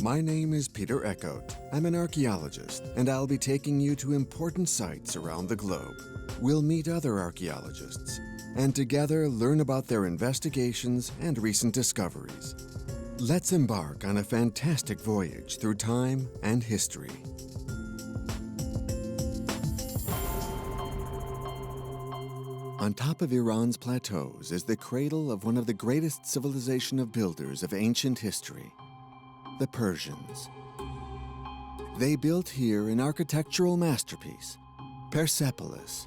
My name is Peter Eckhout. I'm an archaeologist, and I'll be taking you to important sites around the globe. We'll meet other archaeologists, and together learn about their investigations and recent discoveries. Let's embark on a fantastic voyage through time and history. On top of Iran's plateaus is the cradle of one of the greatest civilization of builders of ancient history, the Persians. They built here an architectural masterpiece, Persepolis.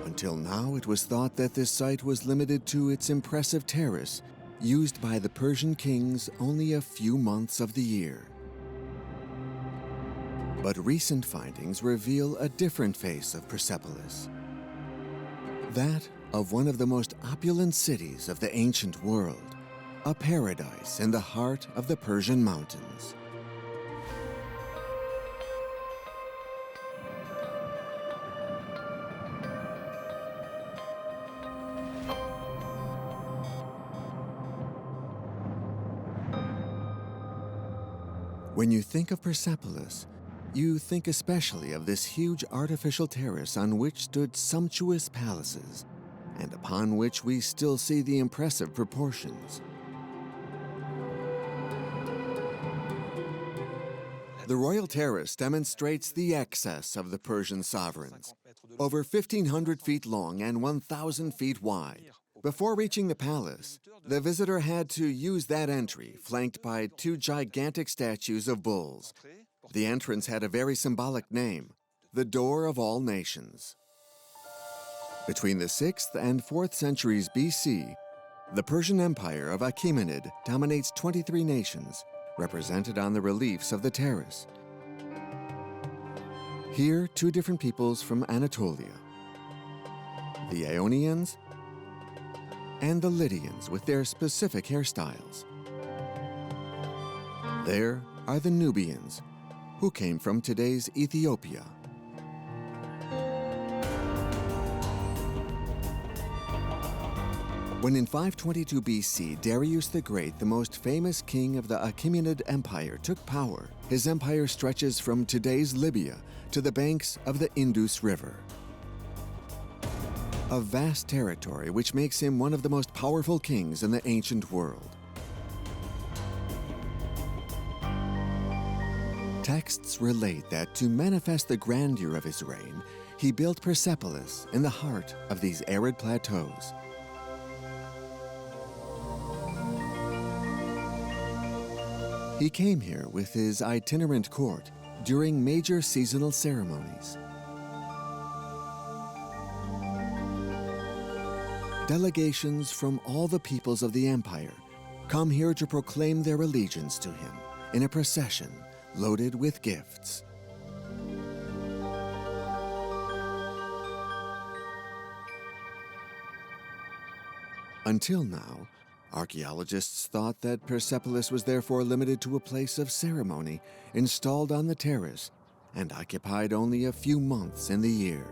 Until now, it was thought that this site was limited to its impressive terrace, used by the Persian kings only a few months of the year. But recent findings reveal a different face of Persepolis. That of one of the most opulent cities of the ancient world, a paradise in the heart of the Persian mountains. When you think of Persepolis, you think especially of this huge artificial terrace on which stood sumptuous palaces, and upon which we still see the impressive proportions. The royal terrace demonstrates the excess of the Persian sovereigns, over 1,500 feet long and 1,000 feet wide. Before reaching the palace, the visitor had to use that entry, flanked by two gigantic statues of bulls. The entrance had a very symbolic name, the Door of All Nations. Between the 6th and 4th centuries BC, the Persian Empire of Achaemenid dominates 23 nations, represented on the reliefs of the terrace. Here, two different peoples from Anatolia, the Ionians and the Lydians with their specific hairstyles. There are the Nubians, who came from today's Ethiopia. When in 522 BC, Darius the Great, the most famous king of the Achaemenid Empire, took power, his empire stretches from today's Libya to the banks of the Indus River. A vast territory which makes him one of the most powerful kings in the ancient world. Texts relate that to manifest the grandeur of his reign, he built Persepolis in the heart of these arid plateaus. He came here with his itinerant court during major seasonal ceremonies. Delegations from all the peoples of the empire come here to proclaim their allegiance to him in a procession loaded with gifts. Until now, archaeologists thought that Persepolis was therefore limited to a place of ceremony installed on the terrace and occupied only a few months in the year.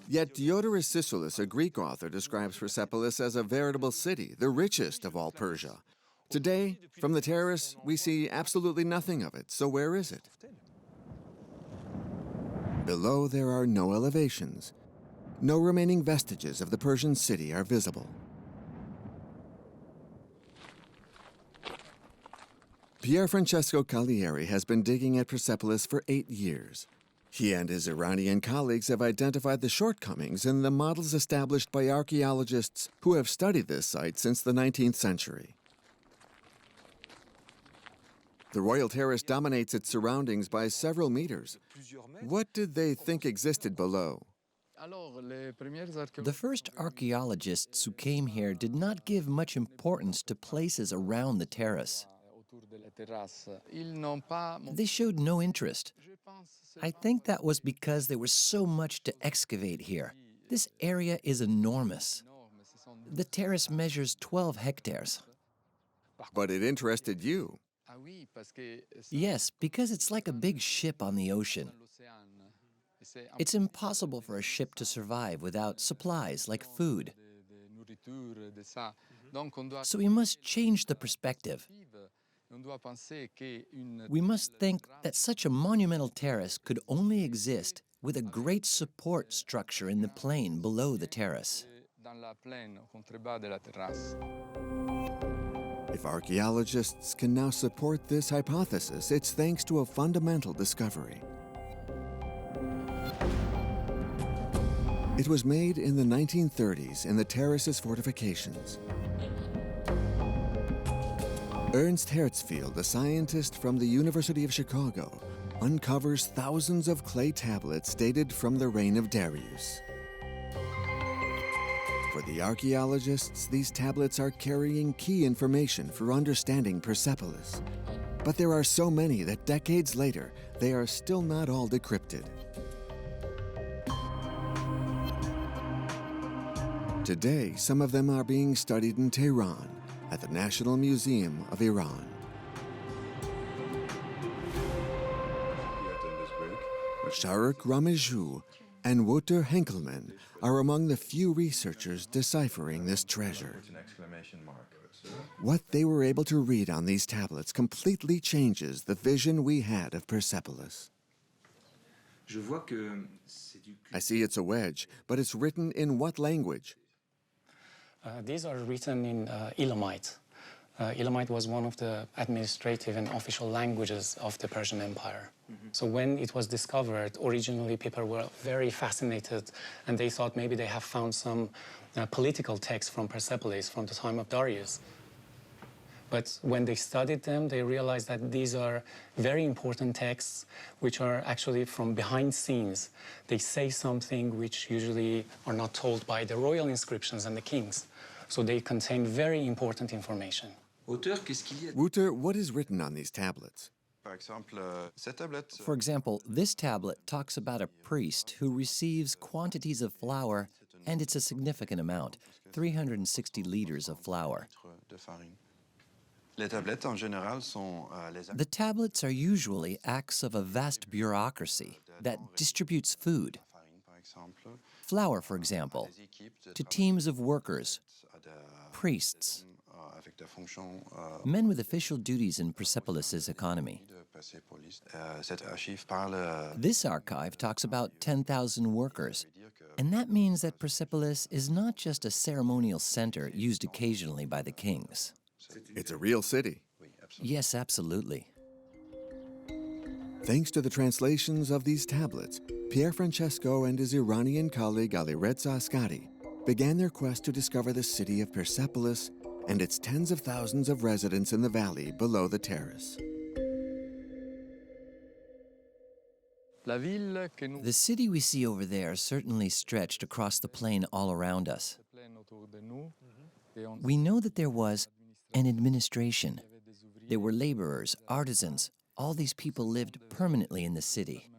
Yet Diodorus Siculus, a Greek author, describes Persepolis as a veritable city, the richest of all Persia. Today, from the terrace, we see absolutely nothing of it, so where is it? Below, there are no elevations. No remaining vestiges of the Persian city are visible. Pier Francesco Cagliari has been digging at Persepolis for 8 years. He and his Iranian colleagues have identified the shortcomings in the models established by archaeologists who have studied this site since the 19th century. The royal terrace dominates its surroundings by several meters. What did they think existed below? The first archaeologists who came here did not give much importance to places around the terrace. They showed no interest. I think that was because there was so much to excavate here. This area is enormous. The terrace measures 12 hectares. But it interested you. Yes, because it's like a big ship on the ocean. It's impossible for a ship to survive without supplies like food. So we must change the perspective. We must think that such a monumental terrace could only exist with a great support structure in the plain below the terrace. If archaeologists can now support this hypothesis, it's thanks to a fundamental discovery. It was made in the 1930s in the Terrace's fortifications. Ernst Herzfeld, a scientist from the University of Chicago, uncovers thousands of clay tablets dated from the reign of Darius. For the archaeologists, these tablets are carrying key information for understanding Persepolis. But there are so many that decades later, they are still not all decrypted. Today, some of them are being studied in Tehran at the National Museum of Iran. Sharuk Ramejou and Wouter Henkelmann are among the few researchers deciphering this treasure. What they were able to read on these tablets completely changes the vision we had of Persepolis. I see it's a wedge, but it's written in what language? These are written in Elamite. Elamite was one of the administrative and official languages of the Persian Empire. So when it was discovered, originally people were very fascinated and they thought maybe they have found some political text from Persepolis from the time of Darius. But when they studied them, they realized that these are very important texts which are actually from behind scenes. They say something which usually are not told by the royal inscriptions and the kings. So they contain very important information. Wouter, what is written on these tablets? For example, this tablet talks about a priest who receives quantities of flour, and it's a significant amount, 360 liters of flour. The tablets are usually acts of a vast bureaucracy that distributes food. Flour, for example, to teams of workers, priests, men with official duties in Persepolis' economy. This archive talks about 10,000 workers, and that means that Persepolis is not just a ceremonial center used occasionally by the kings. It's a real city. Yes, absolutely. Thanks to the translations of these tablets, Pier Francesco and his Iranian colleague Alireza Asghari began their quest to discover the city of Persepolis and its tens of thousands of residents in the valley below the terrace. The city we see over there certainly stretched across the plain all around us. We know that there was an administration. There were laborers, artisans. All these people lived permanently in the city.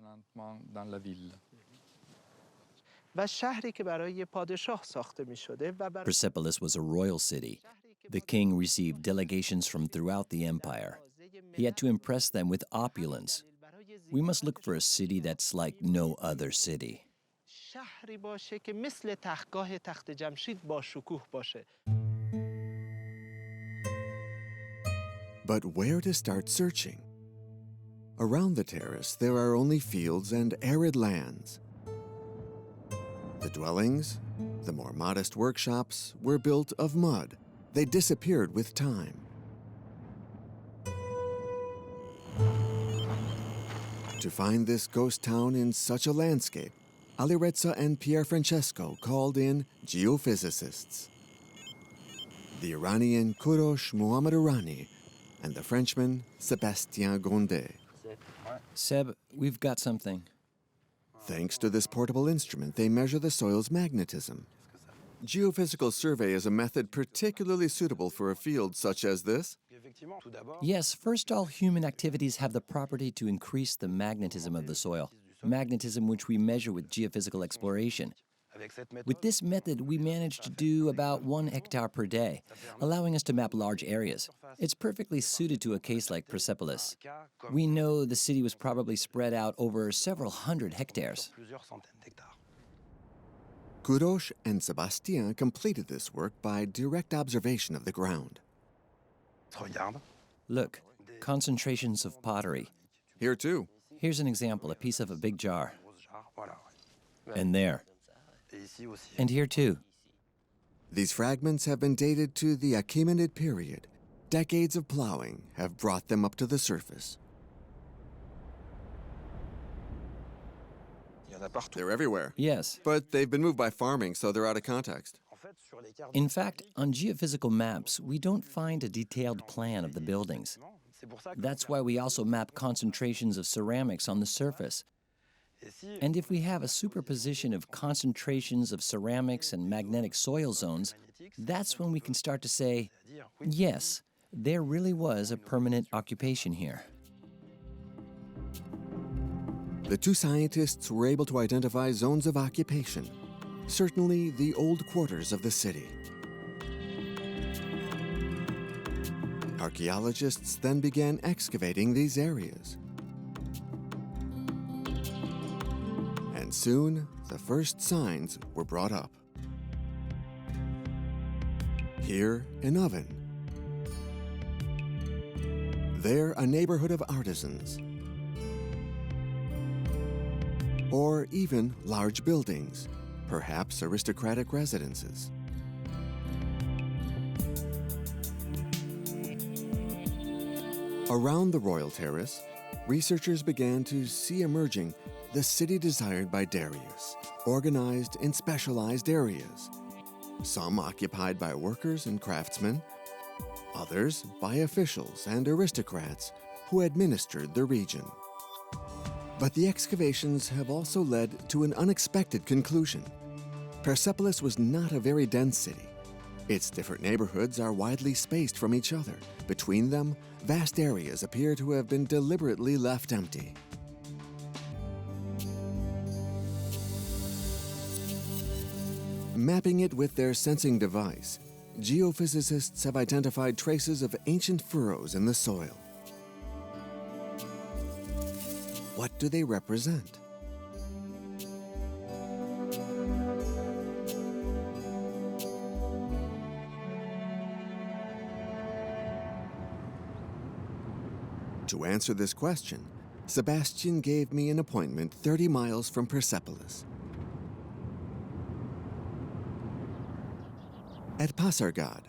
Persepolis was a royal city. The king received delegations from throughout the empire. He had to impress them with opulence. We must look for a city that's like no other city. But where to start searching? Around the terrace, there are only fields and arid lands. The dwellings, the more modest workshops, were built of mud. They disappeared with time. To find this ghost town in such a landscape, Alireza and Pier Francesco called in geophysicists. The Iranian Kurosh Mohammad Irani and the Frenchman Sébastien Grondet. Seb, we've got something. Thanks to this portable instrument, they measure the soil's magnetism. Geophysical survey is a method particularly suitable for a field such as this. Yes, first, all human activities have the property to increase the magnetism of the soil, magnetism which we measure with geophysical exploration. With this method, we managed to do about 1 hectare per day, allowing us to map large areas. It's perfectly suited to a case like Persepolis. We know the city was probably spread out over several hundred hectares. Kurosh and Sébastien completed this work by direct observation of the ground. Look, concentrations of pottery. Here too. Here's an example, a piece of a big jar. And there. And here too. These fragments have been dated to the Achaemenid period. Decades of plowing have brought them up to the surface. They're everywhere. Yes. But they've been moved by farming, so they're out of context. In fact, on geophysical maps, we don't find a detailed plan of the buildings. That's why we also map concentrations of ceramics on the surface. And if we have a superposition of concentrations of ceramics and magnetic soil zones, that's when we can start to say, yes, there really was a permanent occupation here. The two scientists were able to identify zones of occupation, certainly the old quarters of the city. Archaeologists then began excavating these areas. And soon, the first signs were brought up. Here, an oven. There, a neighborhood of artisans. Or even large buildings, perhaps aristocratic residences. Around the royal terrace, researchers began to see emerging the city desired by Darius, organized in specialized areas, some occupied by workers and craftsmen, others by officials and aristocrats who administered the region. But the excavations have also led to an unexpected conclusion. Persepolis was not a very dense city. Its different neighborhoods are widely spaced from each other. Between them, vast areas appear to have been deliberately left empty. Mapping it with their sensing device, geophysicists have identified traces of ancient furrows in the soil. What do they represent? To answer this question, Sebastian gave me an appointment 30 miles from Persepolis. At Pasargad,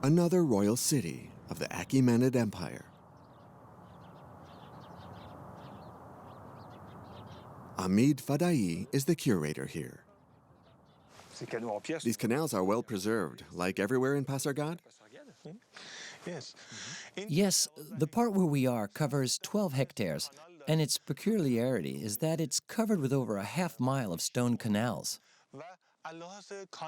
another royal city of the Achaemenid Empire. Hamid Fadai is the curator here. These canals are well preserved, like everywhere in Pasargad? Yes, the part where we are covers 12 hectares, and its peculiarity is that it's covered with over a half-mile of stone canals.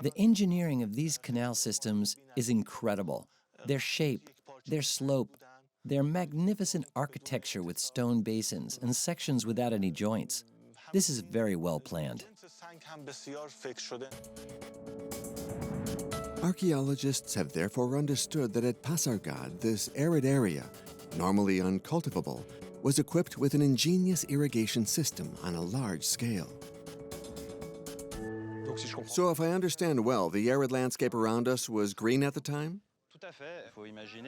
The engineering of these canal systems is incredible. Their shape, their slope, their magnificent architecture with stone basins and sections without any joints. This is very well planned. Archaeologists have therefore understood that at Pasargad, this arid area, normally uncultivable, was equipped with an ingenious irrigation system on a large scale. So if I understand well, the arid landscape around us was green at the time?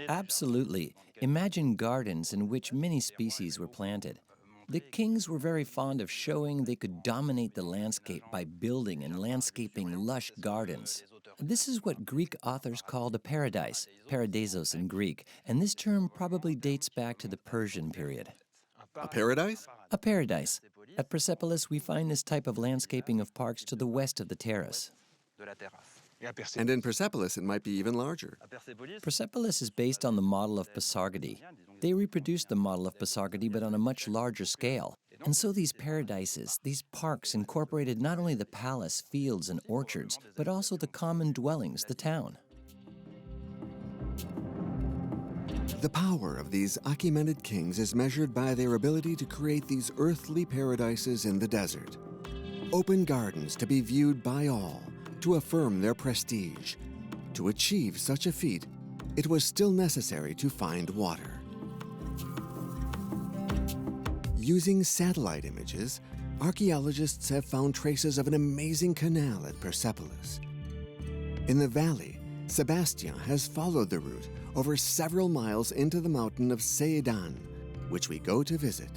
Absolutely. Imagine gardens in which many species were planted. The kings were very fond of showing they could dominate the landscape by building and landscaping lush gardens. This is what Greek authors called a paradise, paradisos in Greek, and this term probably dates back to the Persian period. A paradise? A paradise. At Persepolis, we find this type of landscaping of parks to the west of the terrace. And in Persepolis, it might be even larger. Persepolis is based on the model of Pasargadi. They reproduced the model of Pasargadi, but on a much larger scale. And so these paradises, these parks, incorporated not only the palace, fields, and orchards, but also the common dwellings, the town. The power of these Achaemenid kings is measured by their ability to create these earthly paradises in the desert. Open gardens to be viewed by all, to affirm their prestige. To achieve such a feat, it was still necessary to find water. Using satellite images, archaeologists have found traces of an amazing canal at Persepolis. In the valley, Sebastien has followed the route over several miles into the mountain of Cette, which we go to visit.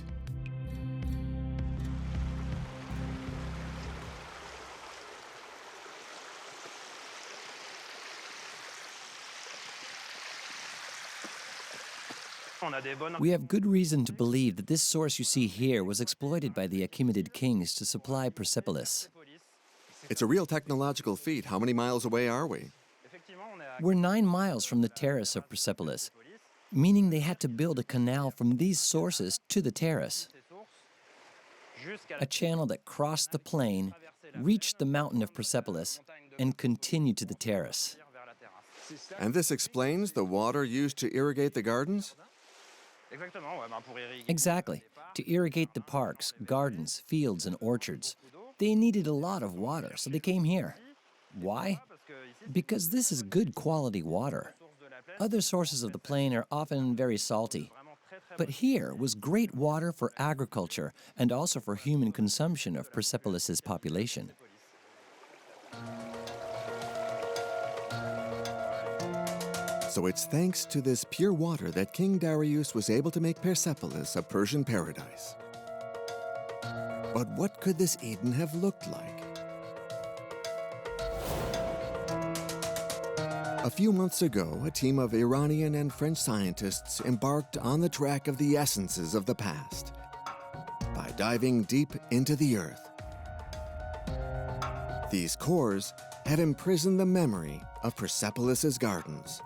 We have good reason to believe that this source you see here was exploited by the Achaemenid kings to supply Persepolis. It's a real technological feat. How many miles away are we? We're 9 miles from the Terrace of Persepolis, meaning they had to build a canal from these sources to the Terrace. A channel that crossed the plain, reached the mountain of Persepolis, and continued to the Terrace. And this explains the water used to irrigate the gardens? Exactly. To irrigate the parks, gardens, fields, and orchards. They needed a lot of water, so they came here. Why? Because this is good quality water. Other sources of the plain are often very salty. But here was great water for agriculture and also for human consumption of Persepolis' population. So it's thanks to this pure water that King Darius was able to make Persepolis a Persian paradise. But what could this Eden have looked like? A few months ago, a team of Iranian and French scientists embarked on the track of the essences of the past by diving deep into the earth. These cores have imprisoned the memory of Persepolis' gardens.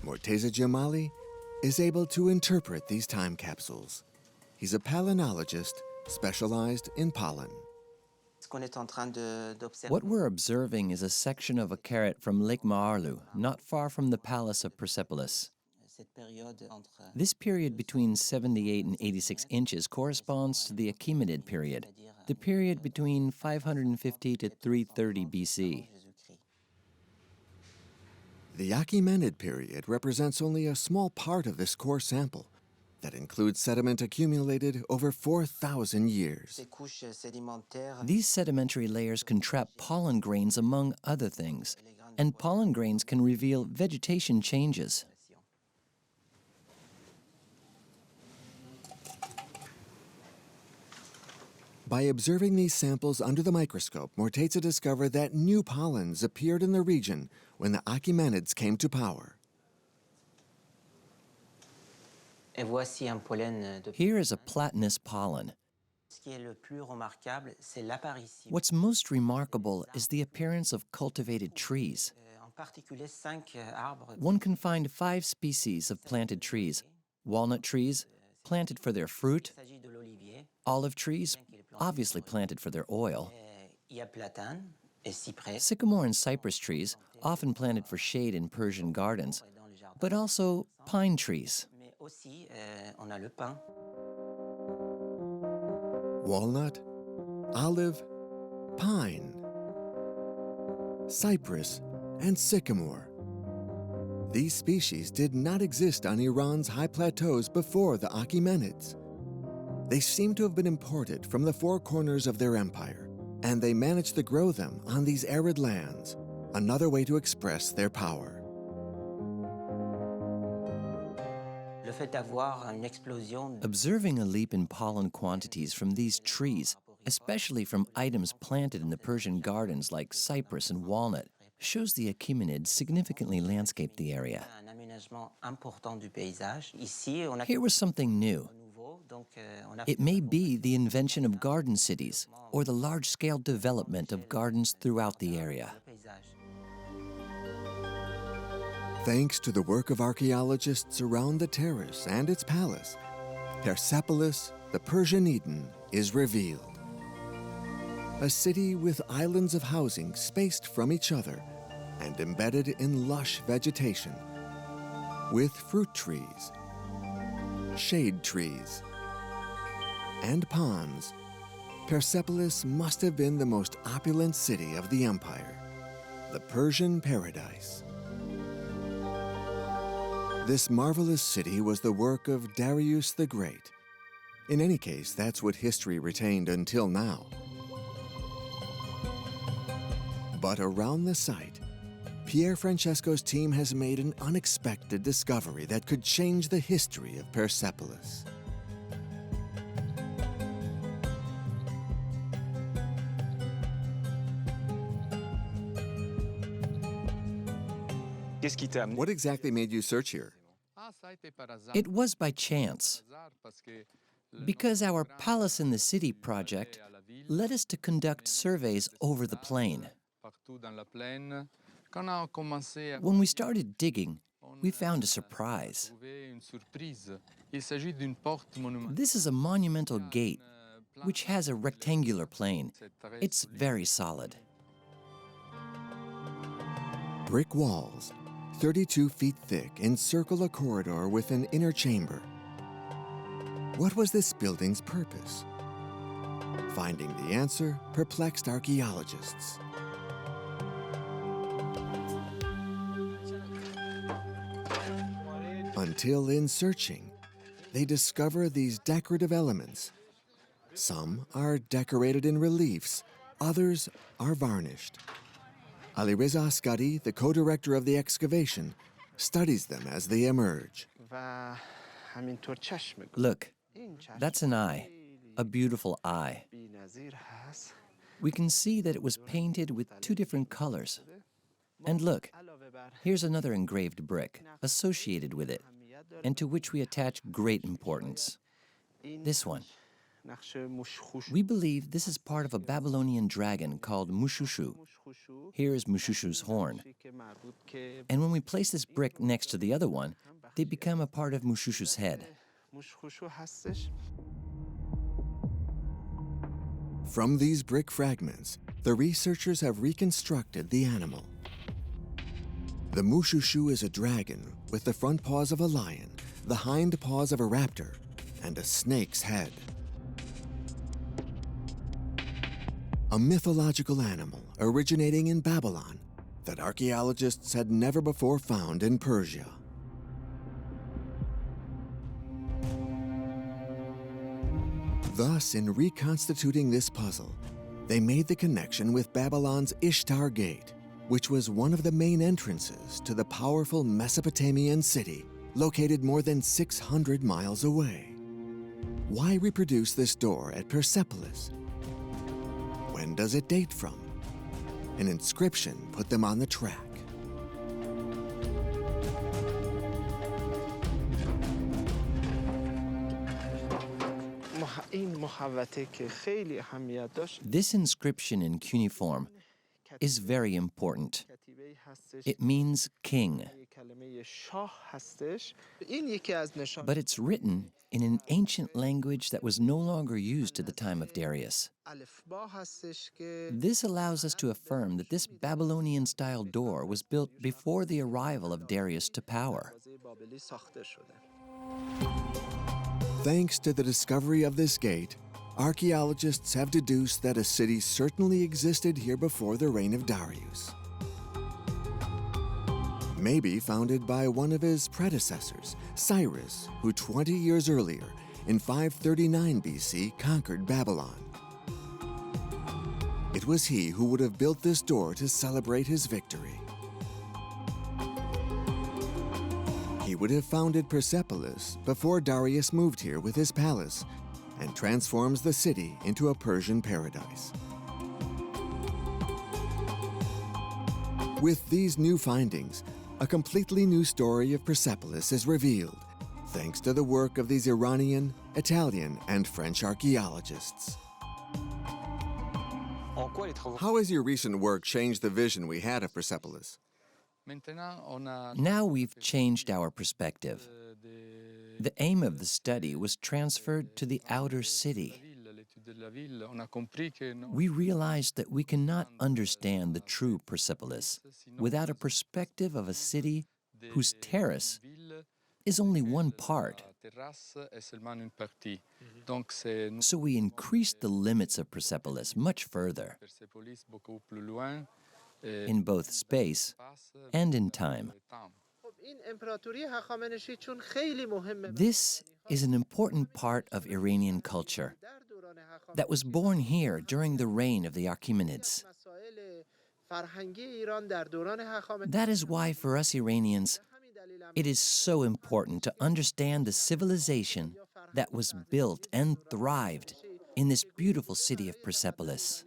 Morteza Jamali is able to interpret these time capsules. He's a palynologist specialized in pollen. What we're observing is a section of a carrot from Lake Maarlu, not far from the palace of Persepolis. This period between 78 and 86 inches corresponds to the Achaemenid period, the period between 550 to 330 BC. The Achaemenid period represents only a small part of this core sample that includes sediment accumulated over 4,000 years. These sedimentary layers can trap pollen grains among other things, and pollen grains can reveal vegetation changes. By observing these samples under the microscope, Morteza discovered that new pollens appeared in the region when the Achaemenids came to power. Here is a platinous pollen. What's most remarkable is the appearance of cultivated trees. One can find 5 species of planted trees: walnut trees, planted for their fruit; olive trees, obviously planted for their oil; sycamore and cypress trees, often planted for shade in Persian gardens, but also pine trees. Walnut, olive, pine, cypress, and sycamore. These species did not exist on Iran's high plateaus before the Achaemenids. They seem to have been imported from the 4 corners of their empire, and they managed to grow them on these arid lands, another way to express their power. Observing a leap in pollen quantities from these trees, especially from items planted in the Persian gardens like cypress and walnut, shows the Achaemenids significantly landscaped the area. Here was something new. It may be the invention of garden cities or the large-scale development of gardens throughout the area. Thanks to the work of archaeologists around the Terrace and its palace, Persepolis, the Persian Eden, is revealed. A city with islands of housing spaced from each other and embedded in lush vegetation, with fruit trees, shade trees, and ponds. Persepolis must have been the most opulent city of the empire. the Persian paradise. This marvelous city was the work of Darius the Great. In any case, that's what history retained until now. But around the site, Pier Francesco's team has made an unexpected discovery that could change the history of Persepolis. What exactly made you search here? It was by chance, because our Palace in the City project led us to conduct surveys over the plain. When we started digging, we found a surprise. This is a monumental gate, which has a rectangular plane. It's very solid. Brick walls, 32 feet thick, encircle a corridor with an inner chamber. What was this building's purpose? Finding the answer perplexed archaeologists. Until in searching, they discover these decorative elements. Some are decorated in reliefs, others are varnished. Alireza Asghari, the co-director of the excavation, studies them as they emerge. Look, that's an eye, a beautiful eye. We can see that it was painted with two different colors. And look, here's another engraved brick associated with it, and to which we attach great importance. This one. We believe this is part of a Babylonian dragon called Mushushu. Here is Mushushu's horn. And when we place this brick next to the other one, they become a part of Mushushu's head. From these brick fragments, the researchers have reconstructed the animal. The Mushushu is a dragon with the front paws of a lion, the hind paws of a raptor, and a snake's head. A mythological animal originating in Babylon that archaeologists had never before found in Persia. Thus, in reconstituting this puzzle, they made the connection with Babylon's Ishtar Gate, which was one of the main entrances to the powerful Mesopotamian city located more than 600 miles away. Why reproduce this door at Persepolis? When does it date from? An inscription put them on the track. This inscription in cuneiform is very important. It means king. But it's written in an ancient language that was no longer used at the time of Darius. This allows us to affirm that this Babylonian-style door was built before the arrival of Darius to power. Thanks to the discovery of this gate, archaeologists have deduced that a city certainly existed here before the reign of Darius. Maybe founded by one of his predecessors, Cyrus, who 20 years earlier, in 539 BC, conquered Babylon. It was he who would have built this door to celebrate his victory. He would have founded Persepolis before Darius moved here with his palace and transforms the city into a Persian paradise. With these new findings, a completely new story of Persepolis is revealed, thanks to the work of these Iranian, Italian, and French archaeologists. How has your recent work changed the vision we had of Persepolis? Now we've changed our perspective. The aim of the study was transferred to the outer city. We realized that we cannot understand the true Persepolis without a perspective of a city whose terrace is only one part. So we increased the limits of Persepolis much further. in both space and in time. This is an important part of Iranian culture that was born here during the reign of the Achaemenids. That is why, for us Iranians, it is so important to understand the civilization that was built and thrived in this beautiful city of Persepolis.